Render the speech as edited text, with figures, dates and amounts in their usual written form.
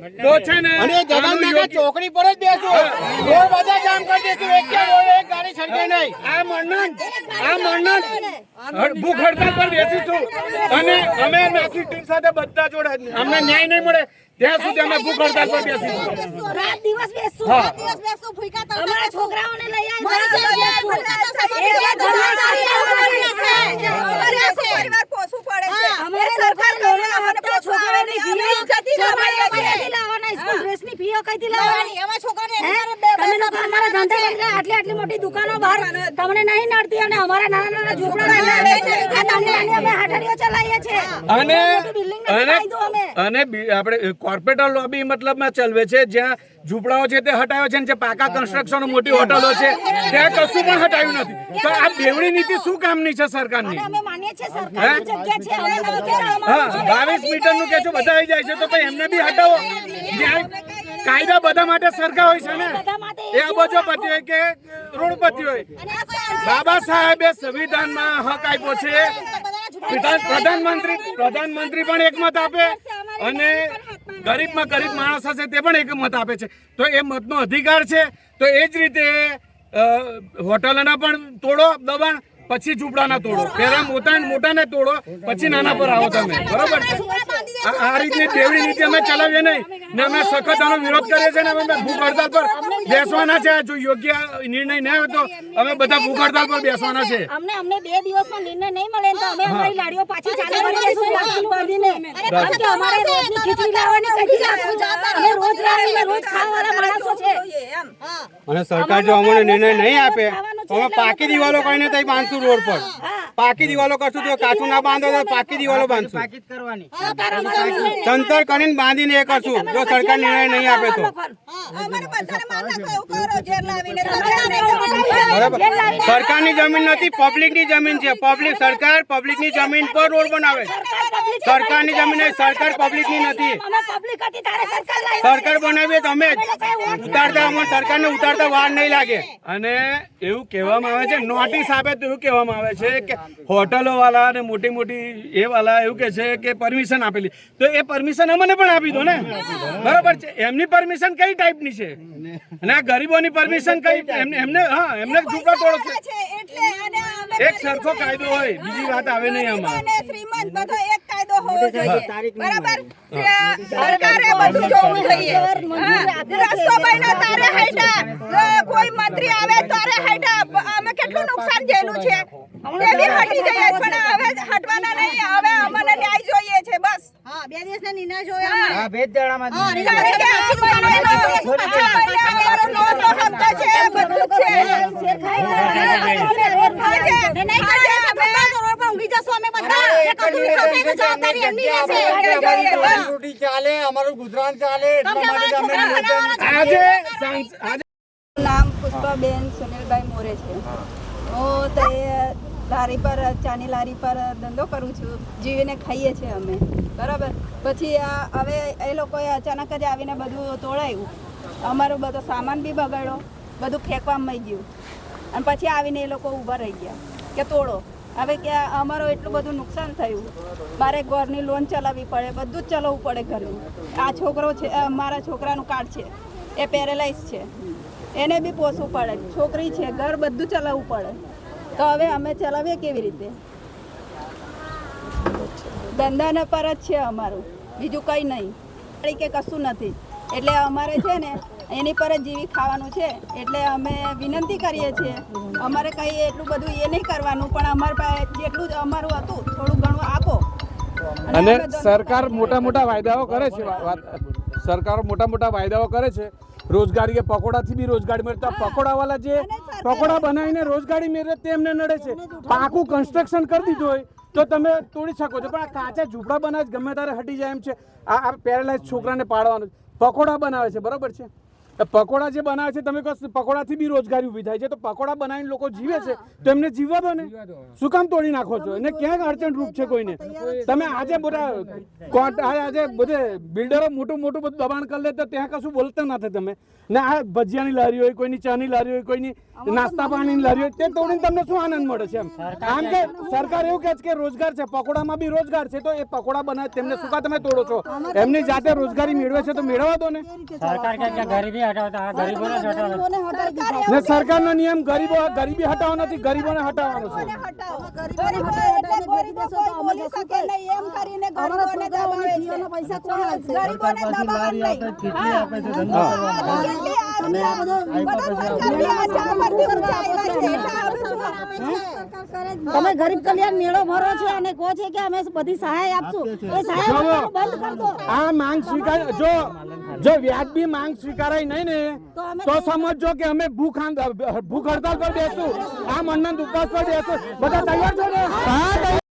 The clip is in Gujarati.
તો છે ને અને જગન્નાથ ચોકડી પર જ બેસો, રોડ બધા જામ કરી દેશું, એક ગાડી છડકે નહીં. આ મન્નત ભૂખ હડતાલ પર બેસીશું અને અમે નાસી ટીમ સાથે બધા જોડે અમને ન્યાય નહીં મળે ત્યાં સુધી અમે ભૂખ હડતાલ પર બેસીશું. રાત દિવસ બેસશું, ભૂખ્યા તળપા અમારા છોકરાઓને લઈ પરિવાર પોસવું પડે છે. અમારે સરકાર છોકરાઓની સ્કૂલ ડ્રેસની ફીઓ કઈથી લાવવાની? એમાં છોકરાને અમારા ધંધા આટલી મોટી દુકાનો બહાર તમને નહીં નડતી અને અમારા નાના ઝૂંપડા અમે હાટડીઓ ચલાવીએ છીએ અને આપણે કોર્પોરેટર લોબી મતલબમાં ચલવે છે, જ્યાં ઝૂંપડાઓ છે તે હટાવ્યો છે, જે પાકા કન્સ્ટ્રક્શન મોટી હોટલો છે ત્યાં કશું પણ હટાવ્યું નથી. તો આ બેવડી નીતિ શું કામની છે સરકારની? અમે માનીએ છીએ સરકારની જગ્યા છે. હા, 22 મીટરનું કે છો બધા આવી જાય છે તો ભાઈ એમને બી હટાવો. કાયદા બધા માટે સરખા હોય છે ને, એ અબજોપતિ હોય કે રોડપતિ હોય. બાબા સાહેબે સંવિધાનમાં હક આપ્યો છે, પ્રધાનમંત્રી પણ એકમત આપે અને ગરીબમાં ગરીબ માણસ હશે તે પણ એકમત આપે છે. તો એ મતનો અધિકાર છે. તો એ જ રીતે હોટલોના પણ તોડો દબાણ, પછી ઝૂંપડાના તોડો. પહેલા મોટાને તોડો, પછી નાના પર આવો તમે. બરોબર છે? આ રીતની બેવડી નીતિ અમે ચલાવીએ નહીં ને અમે સખત આનો વિરોધ કરીએ છીએ ને અમે ભૂખ હડતાલ પર બેસવાના છે. જો યોગ્ય નિર્ણય ન હોય તો અમે બધા ભૂખ હડતાલ પર બેસવાના છે. અમને 2 દિવસમાં નિર્ણય નહીં મળે તો અમે અમારી લાડીઓ પાછી ચાલુ કરી દઈશું બાંધીને. કારણ કે અમારે રોજની ખીચડી લાવવાની કઈથી લાવવું અમે રોજ ખાવાવાળા માણસો છે. અને સરકાર જો અમને નિર્ણય નહીં આપે તો અમે પાકી દિવાલો કરીને તઈ બાંધશું રોડ પર. પાકી દિવાલો કરશું તો કાચું ના બાંધો તો પાકી દિવાલો બાંધશું. તંતર કરીને બાંધીને એ કરશું જો સરકાર નિર્ણય નહીં આપે તો. સરકારની જમીન નથી, પબ્લિકની જમીન છે. પબ્લિકની જમીન પર રોડ બનાવે. સરકારની જમીન સરકાર પબ્લિકની નથી. સરકાર બનાવીએ તો અમે ઉતારતા સરકારને ઉતારતા વાર નહીં લાગે. અને એવું કહેવામાં આવે છે, નોટિસ આપે તો એવું કહેવામાં આવે છે કે હોટલો વાળા અને મોટી એ વાળા એવું કહે છે કે પરમિશન આપેલી. તો એ પરમિશન અમને પણ આપી દો ને. બરોબર છે? એમની પરમિશન કઈ ટાઈપની છે અને આ ગરીબોની પરમિશન કઈ? એમને ઝૂંપડા તોડો છે. એક સરખો કાયદો હોય, બીજી વાત આવે નહીં આમાં. શ્રીમંત બધો એક કાયદો હોવો જોઈએ. બરાબર? સરકારે બધું જોવું જોઈએ. રસ્તો બન્યો તારે હેઠા, કોઈ મંત્રી આવે તારે હેઠા. અમે કેટલું નુકસાન જેલું છે એવી હટી જઈએ પણ હવે હટવાના નહીં. હવે અમને ન્યાય જોઈએ છે બસ. હા, 2 દિવસના નિર્ણય જોયા. હા, ભેદ દડામાં ચાલે, અમારું ગુજરાન ચાલે. નામ પુષ્પાબેન સુનિલભાઈ મોરે છે. હું તે લારી પર ચાની લારી પર ધંધો કરું છું, જીવીને ખાઈએ છીએ અમે. બરાબર? પછી હવે એ લોકોએ અચાનક જ આવીને બધું તોડાયું. અમારો બધો સામાન બી બગાડ્યો, બધું ફેંકવામાં ગયું અને પછી આવીને એ લોકો ઊભા રહી ગયા કે તોડો. હવે કે અમારું એટલું બધું નુકસાન થયું, મારે ઘરની લોન ચલાવવી પડે, બધું જ ચલાવવું પડે ઘરનું. આ છોકરો છે, મારા છોકરાનું કાર્ડ છે, એ પેરેલાઇઝ છે, એને બી પોસવું પડે. છોકરી છે, ઘર બધું ચલાવવું પડે. તો હવે અમે ચલાવીએ કેવી રીતે? ધંધાને પર જ છે અમારું, બીજું કંઈ નહીં કે કશું નથી. એટલે અમારે છે ને એની પર જ જીવી ખાવાનું છે. એટલે અમે વિનંતી કરીએ છીએ, અમારે કંઈ એટલું બધું એ નહીં કરવાનું, પણ અમારા પાસે જેટલું જ અમારું હતું થોડું ઘણું આપો. અને સરકાર મોટા વાયદાઓ કરે છે. સરકારો મોટા વાયદાઓ કરે છે. રોજગારી કે પકોડાથી બી રોજગારી મળે. તો પકોડા વાળા જે પકોડા બનાવીને રોજગારી મેળવે તેમને નડે છે. પાકું કન્સ્ટ્રક્શન કરી દીધું હોય તો તમે તોડી શકો છો, પણ આ કાચા ઝૂંપડા બનાવે ગમે ત્યારે હટી જાય એમ છે. આ પેરેલાઇઝ છોકરાને પાડવાનું પકોડા બનાવે છે. બરોબર છે? પકોડા જે બનાવે છે તમે કહો પકોડાથી બી રોજગારી ઊભી થાય છે તો પકોડા બનાવીને લોકો જીવે છે તો એમને જીવવા દો ને, શું કામ તોડી નાખો છો? એને ક્યાંક અડચણ રૂપ છે કોઈને? તમે આજે બધા આજે બધે બિલ્ડરો મોટું બધું દબાણ કરી લે તો ત્યાં કશું બોલતા નથી તમે. ને આ ભજીયાની લારી હોય, કોઈની ચાની લારી હોય, કોઈની નાસ્તા પાણીની લારી હોય, તે તોડીને તમને શું આનંદ મળે છે? આમ કે સરકાર એવું કહે છે કે રોજગાર છે, પકોડામાં બી રોજગાર છે, તો એ પકોડા બનાવે તેમને શું કા તમે તોડો છો? એમની જાતે રોજગારી મેળવે છે તો મેળવવા દો ને. ને સરકારનો નિયમ ગરીબી હટાવવાનો નથી, ગરીબોને હટાવવાનો છે. તમે ગરીબ કલ્યાણ મેળો ભરો છો અને કહો છે કે અમે બધી સહાય આપશું, એ સહાય આપવાનું બંધ કરી દો. આ માંગ જો વ્યાજબી માંગ સ્વીકારાય નહીં ને તો સમજો કે અમે ભૂખ હડતાલ પર બેસું, આ મનન ઉપવાસ પર બેસું. બધા તૈયાર છો ને?